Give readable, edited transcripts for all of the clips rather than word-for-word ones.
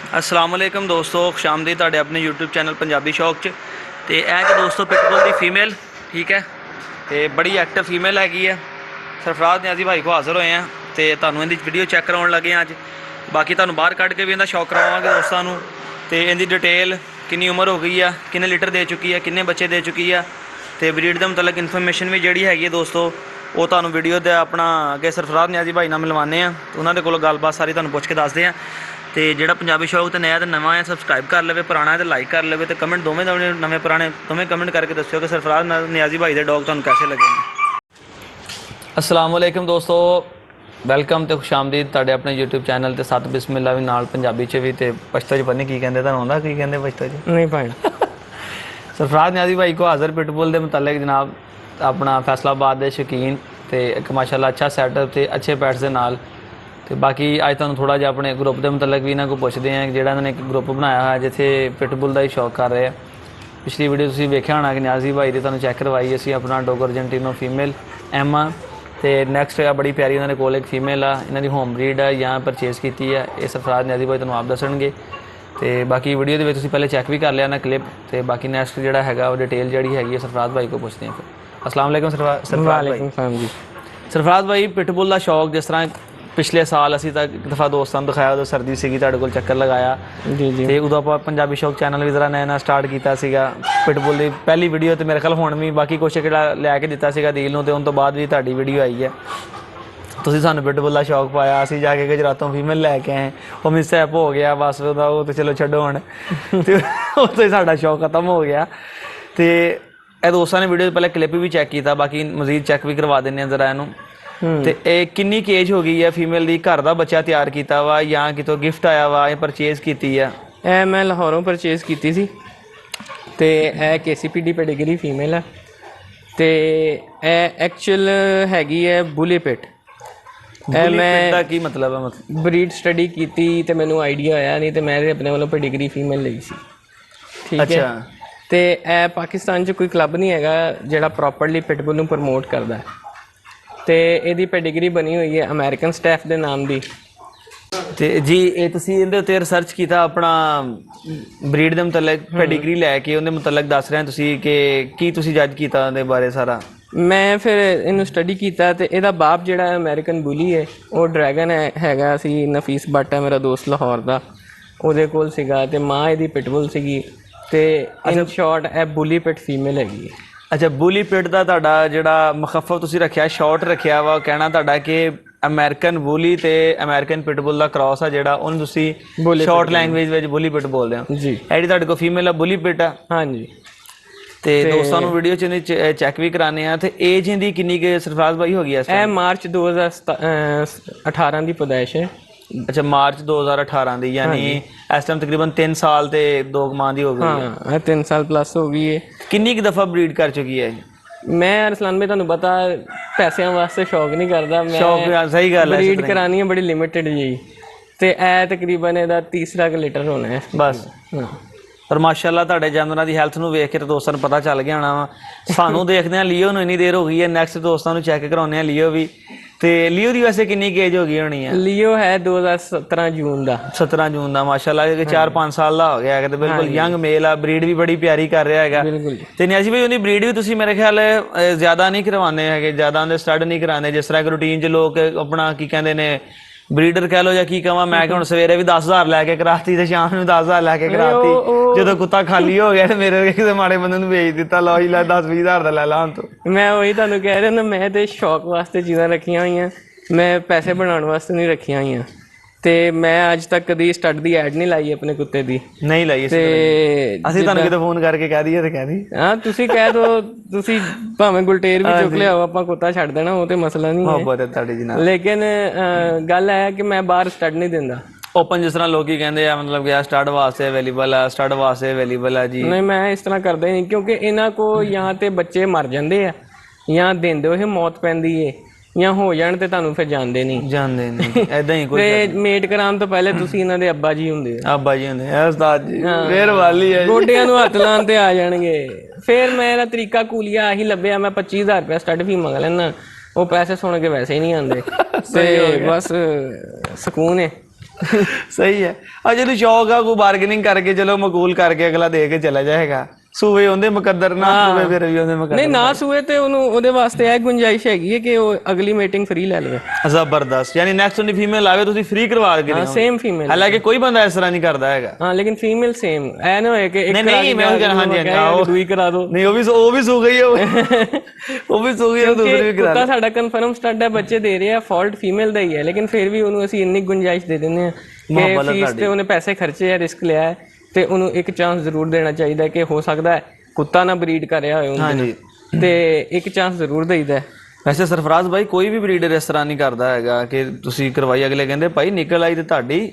अस्सलाम वालेकुम दोस्तों, खुशामदीद तुहाडे अपने यूट्यूब चैनल पंजाबी शौक च। तो यह जी दोस्तों पिटबुल की फीमेल ठीक है, तो बड़ी एक्टिव फीमेल हैगी है। सरफराज न्याजी भाई को हाजिर होए हैं तो तुहानूं इहदी वीडियो चैक कराउण लगे हैं अज। बाकी तुहानूं बाहर कढ़ के भी इहदा शौक करवावांगे दोस्तों नूं। तो इहदी डिटेल कितनी उम्र हो गई है, कितने लीटर दे चुकी है, कितने बच्चे दे चुकी है, तो ब्रीड के मतलब इन्फॉर्मेशन भी जी हैगी दोस्तों वो तुहानूं वीडियो दे अपना अगे सरफराज न्याजी भाई नाल मिलवाने हैं। तो उन्होंने कोलों गलबात सारी तुहानूं पुछ के दसदे हैं। तो जोड़ा पंजाबी शौक तो नया तो नवा है सबसक्राइब कर ले, पुराना है तो लाइक कर ले, तो कमेंट दोवें नवे पुराने दोवें कमेंट करके दस्यो कि सरफराज न्याजी भाई के डॉग तुहानूं कैसे लगे हैं। अस्सलाम वालेकुम दोस्तों, वेलकम तो खुशामदीद तुहाडे अपने यूट्यूब चैनल ते सत बिस्मिल्ला भी नाल पंजाबी च भी ते पछतो च पता नहीं की कहंदे, तुहानूं आउंदा की कहंदे पछतो च नहीं भाई। सरफराज न्याजी भाई को हाज़र पिटबुल के मुतलक जनाब अपना फैसलाबाद के शौकीन तो एक माशाल्लाह अच्छा सैटअप तो अच्छे पैट्स के नाल। तो बाकी अज तुहानूं थोड़ा जिहा अपने ग्रुप के मुतलक भी इन्होंने को पुछते हैं जिहड़ा इन्होंने एक ग्रुप बनाया है जिथे पिटबुल का ही शौक कर रहे हैं। पिछली वीडियो तुसीं वेख्या होना कि न्याजी भाई की तुहानूं चैक करवाई असीं अपना डॉग अर्जेंटीनो फीमेल एमा। तो नैक्सट बड़ी प्यारी उन्होंने कोल एक फीमेल आ, इन्हों की होम ब्रीड है या परचेज़ की है, ये सरफराज न्याजी भाई तुहानूं आप दसणगे। तो बाकी वीडियो के तुसीं पहले चैक भी कर लिया ना क्लिप। तो बाकी नैक्सट जिहड़ा हैगा डिटेल जिहड़ी हैगी है सरफराज भाई को पुछते हैं। फिर अस्सलाम वालेकुम सरफराज भाई। सरफराज भाई पिटबुल का शौक जिस तरह पिछले साल असीं तक एक दफ़ा दोस्तों दिखाया उदों सर्दी सी तुहाडे कोल चक्कर लगाया जी जी। तो उदों आपां पंजाबी शौक चैनल भी जरा नया नया स्टार्ट किया सीगा। पिटबुल की पहली वीडियो तो मेरे ख्याल हुण भी बाकी कुछ लैके दिता सीगा दील नूं, ते उन तो बाद भी तुहाडी वीडियो आई है। तुसीं सानूं पिटबुल का शौक पाया, असीं जाके गुजरातों फीमेल लैके आए, वो मिसहैप हो गया बस वो तो चलो छड्डो हुण ते उत्थे ही साडा शौक खत्म हो गया। तो ये दोस्तों ने वीडियो पहले क्लिप भी चैक किया, बाकी मजीद चैक भी करवा देने जरा इनू। तो किन्नी केज हो गई है फीमेल की, घर का बच्चा तैयार किया वा या कितों गिफ्ट आया वा या परचेज़ की है? ए मैं लाहौरों परचेज़ की सी ते ए KCPD पेडिग्री फीमेल है। तो एक्चुअल हैगी है बुली पिट। मैं की मतलब है मतलब ब्रीड स्टडी की तो मैनू आइडिया आया, नहीं तो मैं अपने वालों पेडिग्री फीमेल ली सी। ठीक अच्छा। है। तो ए पाकिस्तान च कोई क्लब नहीं है जिहड़ा प्रॉपरली पिटबुल नूं प्रमोट करता है। तो यदी पेडिग्री बनी हुई है अमेरिकन स्टैफ के नाम की। तो जी ये तुसीं इहदे उत्ते रिसर्च किया अपना ब्रीड के मुतलक पेडिग्री लैके उहदे मुतलक दस रहे तुसीं कि की तुसीं जज किया उहदे बारे सारा? मैं फिर इनू स्टडी किया तो यदा बाप जो अमेरिकन बुली है वो ड्रैगन हैगा सी। नफीस भट्ट है मेरा दोस्त लाहौर का, उहदे कोल सीगा ते माँ इहदी पिटबुल सीगी। ते in short A bully pit female हैगी। अच्छा, बुली पिट का तुहाडा जिहड़ा मखफ़फ तुसीं रखिया शॉर्ट रखिया वा, कहना तुहाडा कि अमेरिकन बुली ते अमेरिकन पिटबुल का क्रॉस है जिहड़ा उहनूं तुसीं शॉर्ट लैंग्वेज में बुली पिट बोलदे हो जी। जिहड़ी तुहाडे कोल फीमेल है बुली पिट है। हाँ जी। तो दोस्तों नूं वीडियो च चैक भी कराने हैं। तो एज इहदी किन्नी के सरफराज भाई हो गई है? मार्च 2018 की पैदाइश है। अच्छा, मार्च 2018 की, यानी इस टाइम तकरीबन 3 साल ते 2 माह की हो गई है। हाँ 3 साल प्लस हो गई है। किन्नी की दफ़ा ब्रीड कर चुकी है? मैं अरसलान भाई तुहानूं पता पैसों वास्ते शौक नहीं करता, मैं शौक सही गल है, ब्रीड करानी है बड़ी लिमिटेड जी। तो ए तकरीबन इहदा 30 लीटर होना है बस। पर माशाल्लाह तुहाडे जानवरां दी हैल्थ नूं वेख के तो दोस्तों नूं पता चल गया होना वा। सानूं देखदे लियो नूं इन्नी देर हो गई है, नैक्सट दोस्तों नूं चैक कराउने लियो भी। तो लियो की वैसे किन्नी केज हो गई होनी है? लियो है 2017 जून का। 17 जून का माशाल्लाह 4-5 साल का हो गया है, तो बिल्कुल यंग मेल आ। ब्रीड भी बड़ी प्यारी कर रहा है। तो न्याजी भाई उहदी ब्रीड भी तुसीं मेरे ख्याल ज़्यादा नहीं करवाने है, ज़्यादा उहदे स्टड नहीं कराने जिस तरह रूटीन च लोग अपना की कहते हैं ब्रीडर कह लो या की कहां। मैं हुण सवेरे भी 10,000 लैके कराती तो शाम में 10,000 लैके कराती, जो कुत्ता खाली हो गया तो मेरे किसी माड़े बंदे नूं भेज दिता, लो जी लै 10-20 हज़ार का लै ला हुण तू। मैं वही तुहानूं कह रहा ना, मैं तो शौक वास्ते चीज़ां रखियां हुई हैं, मैं पैसे बनाने वास्ते नहीं रखियां हुई। तो मैं अज तक कभी स्टड की एड नहीं लाई अपने कुत्ते की, नहीं लाई। असीं तुहानूं किते फोन करके कह दईए तो कह दी। हाँ तुसीं कह दो, तुसीं भावें गुलटेर भी चुक लियाओ, आपां कुत्ता छड्ड देना, वो तो मसला नहीं है। लेकिन गल है कि मैं बाहर स्टड नहीं दिंदा ओपन जिस तरह लोग कहते हैं, मतलब कि स्टड वास्ते अवेलेबल है, स्टड वास्ते अवेलेबल है जी। नहीं मैं इस तरह करदा ही नहीं, क्योंकि इन्हां को या तो बच्चे मर जाते हैं या देंदे होए मौत पैंदी है, या हो जाण ते तुहानूं फिर जानते नहीं ऐदां ही कोई मेट कराउण तो पहले तुसीं इन्हां दे अब्बा जी हुंदे उस्ताद जी मेहरबानी है। गोडियां नूं हत्थ लाउण ते आ जाणगे। फिर मेरा तरीका कूलिया आही लभ्या, मैं 25,000 रुपया स्टड फी मंग लैना, वो पैसे सुन के वैसे ही नहीं आते। बस सुकून है। ਸਹੀ ਹੈ। ਆ ਜਦੋਂ ਸ਼ੌਕ ਆ ਕੋਈ ਬਾਰਗੇਨਿੰਗ ਕਰਕੇ ਚਲੋ ਮਕਬੂਲ ਕਰਕੇ ਅਗਲਾ ਦੇ ਕੇ ਚਲਾ ਜਾਏਗਾ। ਸੂਏ ਉਹਦੇ ਮੁਕੱਦਰ ਨਾ ਸੂਏ ਫਿਰ ਵੀ ਉਹਦੇ ਮੁਕੱਦਰ ਨਹੀਂ ਨਾ ਸੂਏ ਤੇ ਉਹਨੂੰ ਉਹਦੇ ਵਾਸਤੇ ਇਹ ਗੁੰਜਾਇਸ਼ ਹੈਗੀ ਹੈ ਕਿ ਉਹ ਅਗਲੀ ਮੀਟਿੰਗ ਫ੍ਰੀ ਲੈ ਲਵੇ। ਜ਼ਬਰਦਸਤ। ਯਾਨੀ ਨੈਕਸਟ ਉਹਦੀ ਫੀਮੇਲ ਆਵੇ ਤੁਸੀਂ ਫ੍ਰੀ ਕਰਵਾ ਕੇ ਦਿਓ। Same female. ਹਾਲਾਂਕਿ ਕੋਈ ਬੰਦਾ ਇਸ ਤਰ੍ਹਾਂ ਨਹੀਂ ਕਰਦਾ ਹੈਗਾ। ਹਾਂ ਲੇਕਿਨ ਫੀਮੇਲ ਸੇਮ ਐ ਨਾ ਹੋਏ ਕਿ ਇੱਕ ਨਹੀਂ ਮੈਂ ਉਹ ਹਾਂਜੀ ਦੂਈ ਕਰਾ ਦੋ। ਨਹੀਂ ਉਹ ਵੀ ਸੂ ਗਈ ਉਹ ਵੀ ਸੂ ਗਈ ਦੂਸਰੀ ਵੀ ਕਰਾ ਕੁੱਤਾ ਸਾਡਾ ਕਨਫਰਮ ਸਟੱਡ ਹੈ, ਬੱਚੇ ਦੇ ਰਹੇ ਆ, ਫਾਲਟ ਫੀਮੇਲ ਦਾ ਹੀ ਹੈ, ਲੇਕਿਨ ਫਿਰ ਵੀ ਉਹਨੂੰ ਅਸੀਂ ਇੰਨੀ ਗੁੰਜਾਇਸ਼ ਦੇ ਦਿੰਦੇ ਆ ਕਿ ਫੀਸ ਤੇ ਉਹਨੇ ਪੈਸੇ ਖਰਚੇ ਆ, ਰਿਸਕ ਲਿਆ ਹੈ, ਤੇ ਉਹਨੂੰ ਇੱਕ ਚਾਂਸ ਜ਼ਰੂਰ ਦੇਣਾ ਚਾਹੀਦਾ ਕਿ ਹੋ ਸਕਦਾ ਹੈ ਕੁੱਤਾ ਨਾ ਬਰੀਡ ਕਰਿਆ ਹੋਏ ਉਹਨੇ, ਤੇ ਇੱਕ ਚਾਂਸ ਜ਼ਰੂਰ ਦੇਈਦਾ। ਵੈਸੇ ਸਰਫਰਾਜ਼ ਭਾਈ ਕੋਈ ਵੀ ਬਰੀਡਰ ਇਸ ਤਰ੍ਹਾਂ ਨਹੀਂ ਕਰਦਾ ਹੈਗਾ ਕਿ ਤੁਸੀਂ ਕਰਵਾਈ ਅਗਲੇ ਕਹਿੰਦੇ ਭਾਈ ਨਿਕਲ ਆਈ ਤੇ ਤੁਹਾਡੀ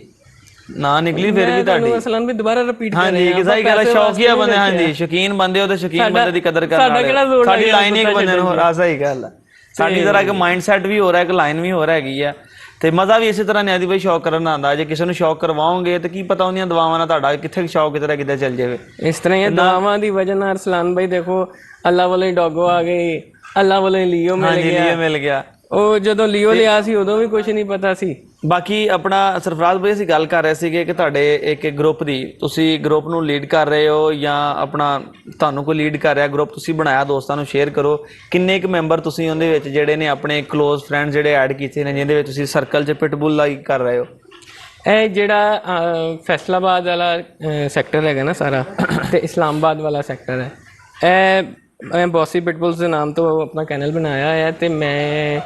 ਨਾ ਨਿਕਲੀ ਫਿਰ ਵੀ ਤੁਹਾਡੀ। ਅਸਲਨ ਵੀ ਦੁਬਾਰਾ ਰਿਪੀਟ ਕਰ ਹਾਂਜੀ ਕਿ ਸਹੀ ਗੱਲ ਹੈ। ਸ਼ੌਕੀਆ ਬੰਦੇ ਹਾਂਜੀ ਸ਼ੌਕੀਨ ਬੰਦੇ ਹੋ ਤੇ ਸ਼ੌਕੀਨ ਬੰਦੇ ਦੀ ਕਦਰ ਕਰਨ ਵਾਲੇ। ਸਾਡੀ ਲਾਈਨ ਇੱਕ ਬੰਦੇ ਨੂੰ ਆ ਸਹੀ ਗੱਲ ਹੈ। ਸਾਡੀ ਤਰ੍ਹਾਂ ਇੱਕ ਮਾਈਂਡ ਸੈਟ ਵੀ ਹੋ ਰਿਹਾ, ਇੱਕ ਲਾਈਨ ਵੀ ਹੋ ਹੈਗੀ ਆ, ਤੇ ਮਜ਼ਾ ਵੀ ਇਸੇ ਤਰ੍ਹਾਂ ਨਿਆਦੀ ਭਾਈ ਸ਼ੌਕ ਕਰਨ ਆਉਂਦਾ। ਜੇ ਕਿਸੇ ਨੂੰ ਸ਼ੌਕ ਕਰਵਾਓਗੇ ਤੇ ਕੀ ਪਤਾ ਉਹਦੀਆਂ ਦਵਾਵਾਂ ਨਾਲ ਤੁਹਾਡਾ ਕਿੱਥੇ ਸ਼ੌਕ ਕਿਤੇ ਕਿਤੇ ਚੱਲ ਜਾਵੇ। ਇਸ ਤਰ੍ਹਾਂ ਹੀ ਦਵਾਵਾਂ ਦੀ ਵਜ੍ਹਾ ਨਾਲ ਅਰਸਲਾਨ ਭਾਈ ਦੇਖੋ ਅੱਲਾ ਵੱਲੋਂ ਹੀ ਡੋਗੋ ਆ ਗਈ, ਅੱਲਾ ਵੱਲੋਂ ਹੀ ਲੀਓ ਮਿਲ ਗਿਆ। ਉਹ ਜਦੋਂ ਲੀਓ ਲਿਆ ਸੀ ਉਦੋਂ ਵੀ ਕੁਝ ਨਹੀਂ ਪਤਾ ਸੀ। ਬਾਕੀ ਆਪਣਾ ਸਰਫਰਾਜ਼ ਭਾਈ ਅਸੀਂ ਗੱਲ ਕਰ ਰਹੇ ਸੀਗੇ ਕਿ ਤੁਹਾਡੇ ਇੱਕ ਗਰੁੱਪ ਦੀ, ਤੁਸੀਂ ਗਰੁੱਪ ਨੂੰ ਲੀਡ ਕਰ ਰਹੇ ਹੋ ਜਾਂ ਆਪਣਾ ਤੁਹਾਨੂੰ ਕੋਈ ਲੀਡ ਕਰ ਰਿਹਾ ਗਰੁੱਪ ਤੁਸੀਂ ਬਣਾਇਆ, ਦੋਸਤਾਂ ਨੂੰ ਸ਼ੇਅਰ ਕਰੋ। ਕਿੰਨੇ ਕੁ ਮੈਂਬਰ ਤੁਸੀਂ ਉਹਦੇ ਵਿੱਚ ਜਿਹੜੇ ਨੇ ਆਪਣੇ ਕਲੋਜ਼ ਫਰੈਂਡ ਜਿਹੜੇ ਐਡ ਕੀਤੇ ਨੇ ਜਿਹਦੇ ਵਿੱਚ ਤੁਸੀਂ ਸਰਕਲ 'ਚ ਪਿਟਬੁਲ ਲਾਈਕ ਕਰ ਰਹੇ ਹੋ? ਇਹ ਜਿਹੜਾ ਫੈਸਲਾਬਾਦ ਵਾਲਾ ਸੈਕਟਰ ਹੈਗਾ ਨਾ ਸਾਰਾ, ਤੇ ਇਸਲਾਮਾਬਾਦ ਵਾਲਾ ਸੈਕਟਰ ਹੈ, ਮੈਂ ਬੌਸੀ ਪਿਟਬੁਲਸ ਦੇ ਨਾਮ ਤੋਂ ਆਪਣਾ ਚੈਨਲ ਬਣਾਇਆ ਹੈ, ਤੇ ਮੈਂ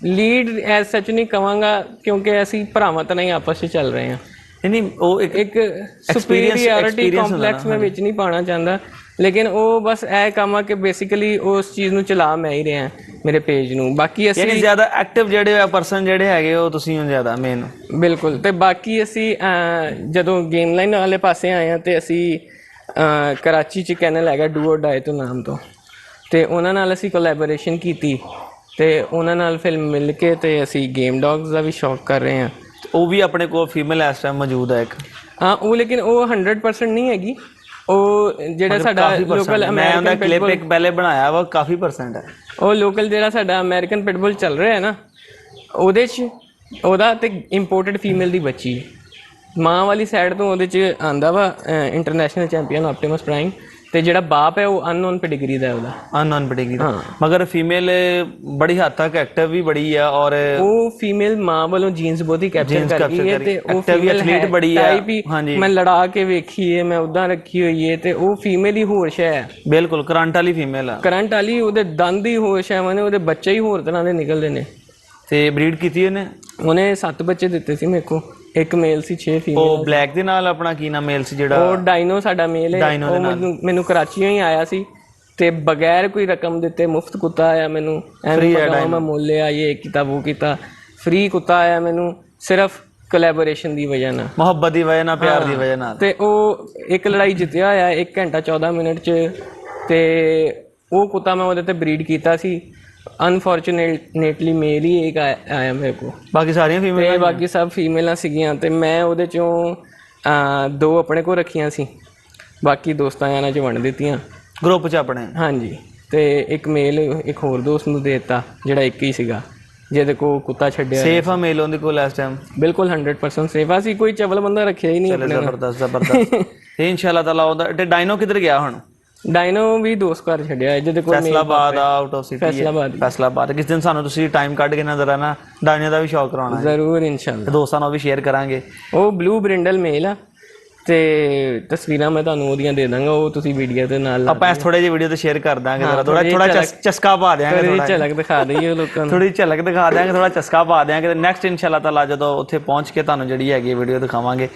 ਲੀਡ ਐਜ਼ ਸੱਚ ਨਹੀਂ ਕਵਾਂਗਾ ਕਿਉਂਕਿ ਅਸੀਂ ਭਰਾਵਾਂ ਤਾਂ ਨਹੀਂ ਆਪਸ ਵਿੱਚ ਚੱਲ ਰਹੇ ਹਾਂ। ਨਹੀਂ ਉਹ ਇੱਕ ਸੁਪੀਰੀਅਰਿਟੀ ਕੰਪਲੈਕਸ ਮੈਂ ਵਿੱਚ ਨਹੀਂ ਪਾਉਣਾ ਚਾਹੁੰਦਾ, ਲੇਕਿਨ ਉਹ ਬਸ ਇਹ ਕੰਮ ਆ ਕਿ ਬੇਸਿਕਲੀ ਉਸ ਚੀਜ਼ ਨੂੰ ਚਲਾ ਮੈਂ ਹੀ ਰਿਹਾ ਮੇਰੇ ਪੇਜ ਨੂੰ। ਬਾਕੀ ਅਸੀਂ ਜ਼ਿਆਦਾ ਐਕਟਿਵ ਜਿਹੜੇ ਪਰਸਨ ਜਿਹੜੇ ਹੈਗੇ ਉਹ ਤੁਸੀਂ ਹੋ ਜ਼ਿਆਦਾ ਮੇਨ। ਬਿਲਕੁਲ। ਤੇ ਬਾਕੀ ਅਸੀਂ ਜਦੋਂ ਗੇਮ ਲਾਈਨ ਵਾਲੇ ਪਾਸੇ ਆਏ ਹਾਂ ਤੇ ਅਸੀਂ ਕਰਾਚੀ 'ਚ ਚੈਨਲ ਹੈਗਾ ਡੂ ਔਰ ਡਾਈ ਤੋਂ ਨਾਮ ਤੋਂ, ਤੇ ਉਹਨਾਂ ਨਾਲ ਅਸੀਂ ਕੋਲੈਬੋਰੇਸ਼ਨ ਕੀਤੀ ਤੇ ਉਹਨਾਂ ਨਾਲ ਫਿਰ ਮਿਲ ਕੇ ਤੇ ਅਸੀਂ ਗੇਮ ਡੌਗਸ ਦਾ ਵੀ ਸ਼ੌਕ ਕਰ ਰਹੇ ਹਾਂ। ਉਹ ਵੀ ਆਪਣੇ ਕੋਲ ਫੀਮੇਲ ਇਸ ਟਾਈਮ ਮੌਜੂਦ ਹੈ ਇੱਕ। ਹਾਂ ਉਹ ਲੇਕਿਨ ਉਹ 100% ਨਹੀਂ ਹੈਗੀ। ਉਹ ਜਿਹੜਾ ਸਾਡਾ ਲੋਕਲ ਅਮਰੀਕਨ ਕਲਿੱਪ ਇੱਕ ਪਹਿਲੇ ਬਣਾਇਆ ਵਾ ਕਾਫੀ ਪਰਸੈਂਟ ਹੈ। ਉਹ ਲੋਕਲ ਜਿਹੜਾ ਸਾਡਾ ਅਮਰੀਕਨ ਪਿਟਬੁਲ ਚੱਲ ਰਿਹਾ ਹੈ ਨਾ, ਉਹਦੇ 'ਚ ਉਹਦਾ ਤੇ ਇੰਪੋਰਟਡ ਫੀਮੇਲ ਦੀ ਬੱਚੀ ਮਾਂ ਵਾਲੀ ਸਾਈਡ ਤੋਂ ਉਹਦੇ 'ਚ ਆਉਂਦਾ ਵਾ ਇੰਟਰਨੈਸ਼ਨਲ ਚੈਂਪੀਅਨ ਆਪਟੀਮਸ ਪ੍ਰਾਈਮ, ਤੇ ਜਿਹੜਾ ਬਾਪ ਹੈ ਉਹ ਅਨਨੋਨ ਪੈਡੀਗਰੀ ਦਾ, ਉਹਦਾ ਅਨਨੋਨ ਪੈਡੀਗਰੀ ਦਾ, ਮਗਰ ਫੀਮੇਲ ਬੜੀ ਹੱਦ ਤੱਕ ਐਕਟਿਵ ਵੀ ਬੜੀ ਆ। ਔਰ ਉਹ ਫੀਮੇਲ ਮਾਂ ਵੱਲੋਂ ਜੀਨਸ ਬਹੁਤ ਹੀ ਕੈਪਚਰ ਕਰਦੀ ਹੈ, ਤੇ ਉਹ ਫੀਮੇਲ ਐਥਲੀਟ ਬੜੀ ਆ। ਹਾਂਜੀ ਮੈਂ ਲੜਾ ਕੇ ਵੇਖੀ ਹੈ, ਮੈਂ ਉਦਾਂ ਰੱਖੀ ਹੋਈ ਹੈ, ਤੇ ਉਹ ਫੀਮੇਲ ਹੀ ਹੋਸ਼ ਹੈ। ਬਿਲਕੁਲ ਕਰੰਟ ਵਾਲੀ ਫੀਮੇਲ ਆ, ਕਰੰਟ ਵਾਲੀ। ਉਹਦੇ ਦੰਦ ਹੀ ਹੋਸ਼ ਹੈ, ਉਹਦੇ ਬੱਚੇ ਹੀ ਹੋਰ ਤਰ੍ਹਾਂ ਦੇ ਨਿਕਲਦੇ ਨੇ। ਤੇ ਬਰੀਡ ਕੀਤੀ ਉਹਨੇ 7 ਬੱਚੇ ਦਿੱਤੇ ਸੀ ਮੇਰੇ ਕੋਲ, ਇੱਕ ਮੇਲ ਸੀ 6 ਫੀਮੇਲ। ਉਹ ਬਲੈਕ ਦੇ ਨਾਲ ਆਪਣਾ ਕੀ ਨਾਮ ਮੇਲ ਸੀ ਜਿਹੜਾ? ਉਹ ਡਾਇਨੋ ਸਾਡਾ ਮੇਲ ਹੈ। ਉਹ ਮੈਨੂੰ ਕਰਾਚੀੋਂ ਹੀ ਆਇਆ ਸੀ, ਤੇ ਬਗੈਰ ਕੋਈ ਰਕਮ ਦਿੱਤੇ ਮੁਫਤ ਕੁੱਤਾ ਆਇਆ ਮੈਨੂੰ। ਐਵੇਂ ਮੈਂ ਮੁੱਲ ਲਿਆ, ਇਹ ਕੀਤਾ ਉਹ ਕੀਤਾ, ਫ੍ਰੀ ਕੁੱਤਾ ਆਇਆ ਮੈਨੂੰ ਸਿਰਫ ਕੋਲੈਬੋਰੇਸ਼ਨ ਦੀ ਵਜ੍ਹਾ ਨਾਲ, ਮੁਹੱਬਤ ਦੀ ਵਜ੍ਹਾ ਨਾਲ, ਪਿਆਰ ਦੀ ਵਜ੍ਹਾ ਨਾਲ। ਤੇ ਉਹ ਇੱਕ ਲੜਾਈ ਜਿੱਤਿਆ ਹੋਇਆ 1 ਘੰਟਾ 14 ਮਿੰਟ 'ਚ, ਤੇ ਉਹ ਕੁੱਤਾ ਮੈਂ ਉਹਦੇ ਤੇ ਬਰੀਡ ਕੀਤਾ ਸੀ। ਅਨਫੋਰਚੂਨੇਟਲੀ ਮੇਲ ਹੀ ਇੱਕ ਆਇਆ ਮੇਰੇ ਕੋਲ, ਬਾਕੀ ਸਾਰੀਆਂ ਫੀਮੇਲ, ਬਾਕੀ ਸਭ ਫੀਮੇਲਾਂ ਸੀਗੀਆਂ। ਤੇ ਮੈਂ ਉਹਦੇ 'ਚੋਂ 2 ਆਪਣੇ ਕੋਲ ਰੱਖੀਆਂ ਸੀ, ਬਾਕੀ ਦੋਸਤਾਂ ਯਾਰਾਂ 'ਚ ਵੰਡ ਦਿੱਤੀਆਂ ਗਰੁੱਪ 'ਚ ਆਪਣੇ। ਹਾਂਜੀ। ਤੇ ਇੱਕ ਮੇਲ ਇੱਕ ਹੋਰ ਦੋਸਤ ਨੂੰ ਦੇ ਦਿੱਤਾ ਜਿਹੜਾ ਇੱਕ ਹੀ ਸੀਗਾ, ਜਿਹਦੇ ਕੋਲ ਕੁੱਤਾ ਛੱਡਿਆ। ਸੇਫ ਆ ਮੇਲ ਉਹਦੇ ਕੋਲ ਇਸ ਟਾਈਮ? ਬਿਲਕੁਲ 100% ਸੇਫ ਆ। ਸੀ ਕੋਈ ਚਵਲ ਬੰਦਾ ਰੱਖਿਆ ਹੀ ਨਹੀਂ ਆਪਣੇ। ਜ਼ਬਰਦਸਤ। ਤੇ ਇਨਸ਼ਾਅੱਲਾ ਤਾਲਾ ਉਹਦਾ। ਤੇ ਡਾਇਨੋ ਕਿੱਧਰ ਗਿਆ ਹੁਣ? ਡਾਇਨੋ ਵੀ ਦੋਸਤ ਘਰ ਛੱਡਿਆ ਜਿਹਦੇ ਕੋਲ Faisalabad out of city. Faisalabad ਕਿਸ ਦਿਨ ਸਾਨੂੰ ਤੁਸੀਂ ਟਾਈਮ ਕੱਢ ਕੇ ਨਜ਼ਰ ਆਣਾ, ਡਾਇਨੋ ਦਾ ਵੀ ਸ਼ੌਕ ਕਰਾਉਣਾ ਜ਼ਰੂਰ ਇਨਸ਼ਾਅੱਲਾ। ਦੋਸਤਾਂ ਨਾਲ ਵੀ ਸ਼ੇਅਰ ਕਰਾਂਗੇ। ਉਹ ਬਲੂ ਬ੍ਰਿੰਡਲ ਮੇਲ ਆ, ਤੇ ਤਸਵੀਰਾਂ ਮੈਂ ਤੁਹਾਨੂੰ ਉਹਦੀਆਂ ਦੇ ਦਾਂਗਾ, ਉਹ ਤੁਸੀਂ ਵੀਡੀਓ ਦੇ ਨਾਲ ਆਪਾਂ ਥੋੜੇ ਜਿਹੇ ਵੀਡੀਓ ਤੇ ਸ਼ੇਅਰ ਕਰ ਦਾਂਗੇ। ਥੋੜਾ ਚਸਕਾ ਪਾ ਦਿਆਂਗੇ, ਥੋੜੀ ਝਲਕ ਦਿਖਾ ਦਈਏ ਲੋਕਾਂ ਨੂੰ, ਥੋੜੀ ਝਲਕ ਦਿਖਾ ਦਿਆਂਗੇ, ਥੋੜਾ ਚਸਕਾ ਪਾ ਦਿਆਂਗੇ। ਤੇ ਨੈਕਸਟ ਇਨਸ਼ਾਅੱਲਾ ਤਾਲਾ ਜਦੋਂ ਉੱਥੇ ਪਹੁੰਚ ਕੇ ਤੁਹਾਨੂੰ ਜਿਹੜੀ ਹੈਗੀ ਵੀਡੀਓ ਦਿਖਾਵਾਂਗੇ।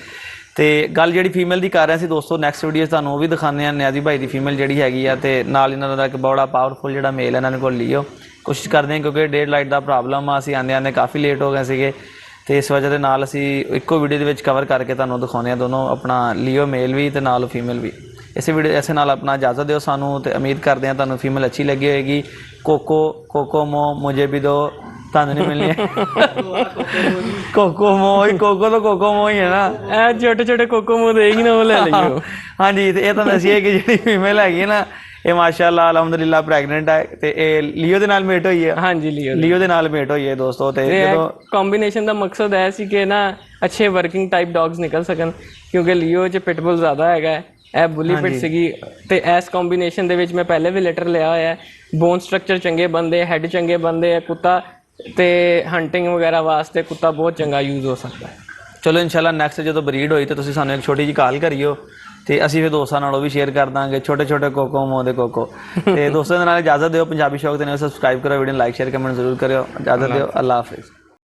ਤੇ ਗੱਲ ਜਿਹੜੀ ਫੀਮੇਲ ਦੀ ਕਰ ਰਹੇ ਸੀ ਦੋਸਤੋ, ਨੈਕਸਟ ਵੀਡੀਓ ਤੁਹਾਨੂੰ ਉਹ ਵੀ ਦਿਖਾਉਂਦੇ ਹਾਂ। ਨਿਆਜ਼ੀ ਭਾਈ ਦੀ ਫੀਮੇਲ ਜਿਹੜੀ ਹੈਗੀ ਆ, ਤੇ ਨਾਲ ਇਹਨਾਂ ਦਾ ਇੱਕ ਬੜਾ ਪਾਵਰਫੁਲ ਜਿਹੜਾ ਮੇਲ ਇਹਨਾਂ ਕੋਲ ਲੀਓ। ਕੋਸ਼ਿਸ਼ ਕਰਦੇ ਹਾਂ ਕਿਉਂਕਿ ਡੇਡ ਲਾਈਟ ਦਾ ਪ੍ਰੋਬਲਮ ਆ, ਅਸੀਂ ਆਉਂਦੇ ਕਾਫੀ ਲੇਟ ਹੋ ਗਏ ਸੀਗੇ, ਤੇ ਇਸ ਵਜ੍ਹਾ ਦੇ ਨਾਲ ਅਸੀਂ ਇੱਕੋ ਵੀਡੀਓ ਦੇ ਵਿੱਚ ਕਵਰ ਕਰਕੇ ਤੁਹਾਨੂੰ ਦਿਖਾਉਂਦੇ ਹਾਂ ਦੋਨੋਂ, ਆਪਣਾ ਲੀਓ ਮੇਲ ਵੀ ਤੇ ਨਾਲ ਫੀਮੇਲ ਵੀ। ਇਸੇ ਨਾਲ ਆਪਣਾ ਇਜਾਜ਼ਤ ਦਿਓ ਸਾਨੂੰ, ਤੇ ਉਮੀਦ ਕਰਦੇ ਹਾਂ ਤੁਹਾਨੂੰ ਫੀਮੇਲ ਅੱਛੀ ਲੱਗੀ ਹੋਏਗੀ। ਕੋਕੋ ਮੋ ਮੁਝੇ ਵੀ ਦੋ, ਤੁਹਾਨੂੰ ਨਹੀਂ ਮਿਲਣੀ ਕੋਕੋ ਮੋ ਹੀ ਹੈ ਨਾ, ਇਹ ਛੋਟੇ ਛੋਟੇ ਕੋਕੋ ਮੋ ਦੇਗੀ ਨਾ, ਉਹ ਲੈ ਲਈਓ। ਹਾਂਜੀ। ਤੇ ਇਹ ਤਾਂ ਦੱਸੀਏ ਕਿ ਜਿਹੜੀ ਫੀਮੇਲ ਹੈਗੀ ਹੈ ਨਾ, ਇਹ ਮਾਸ਼ਾਅੱਲਾ ਅਲਹਮਦੁਲਿਲਾ ਪ੍ਰੈਗਨੈਂਟ ਹੈ ਤੇ ਇਹ ਲੀਓ ਦੇ ਨਾਲ ਮੇਟ ਹੋਈ ਹੈ। ਹਾਂਜੀ ਲੀਓ ਦੇ ਨਾਲ ਮੇਟ ਹੋਈ ਹੈ ਦੋਸਤੋ। ਤੇ ਜਦੋਂ ਕੰਬੀਨੇਸ਼ਨ ਦਾ ਮਕਸਦ ਹੈ ਸੀ ਕਿ ਨਾ ਅੱਛੇ ਵਰਕਿੰਗ ਟਾਈਪ ਡੌਗਸ ਨਿਕਲ ਸਕਣ, ਕਿਉਂਕਿ ਲੀਓ 'ਚ ਪਿਟਬੁਲ ਜ਼ਿਆਦਾ ਹੈਗਾ, ਇਹ ਬੁਲੀ ਪਿਟ ਸੀਗੀ। ਤੇ ਇਸ ਕੰਬੀਨੇਸ਼ਨ ਦੇ ਵਿੱਚ ਮੈਂ ਪਹਿਲੇ ਵੀ ਲੈਟਰ ਲਿਆ ਹੋਇਆ ਹੈ। ਬੋਨ ਸਟਰਕਚਰ ਚੰਗੇ ਬੰਦੇ, ਹੈਡ ਚੰਗੇ ਬੰਦੇ, ਕੁੱਤਾ ਤੇ ਹੰਟਿੰਗ ਵਗੈਰਾ ਵਾਸਤੇ ਕੁੱਤਾ ਬਹੁਤ ਚੰਗਾ ਯੂਜ਼ ਹੋ ਸਕਦਾ ਹੈ। ਚਲੋ ਇਨਸ਼ਾਅੱਲਾ ਨੈਕਸਟ ਜਦੋਂ ਬਰੀਡ ਹੋਈ ਤਾਂ ਤੁਸੀਂ ਸਾਨੂੰ ਇੱਕ ਛੋਟੀ ਜਿਹੀ ਕਾਲ ਕਰਿਓ ਤੇ ਅਸੀਂ ਫਿਰ ਦੋਸਤਾਂ ਨਾਲ ਉਹ ਵੀ ਸ਼ੇਅਰ ਕਰ ਦਾਂਗੇ, ਛੋਟੇ ਛੋਟੇ ਕੋਕੋ ਮੋ ਦੇ ਕੋਕੋ। ਤੇ ਦੋਸਤਾਂ ਦੇ ਨਾਲ ਇਜਾਜ਼ਤ ਦਿਓ, ਪੰਜਾਬੀ ਸ਼ੌਕ ਦੇ ਨਾਲ ਸਬਸਕ੍ਰਾਈਬ ਕਰੋ, ਵੀਡੀਓ ਲਾਈਕ ਸ਼ੇਅਰ ਕਮੈਂਟ ਜ਼ਰੂਰ ਕਰਿਓ। ਇਜਾਜ਼ਤ ਦਿਓ, ਅੱਲਾ ਹਾਫਿਜ਼।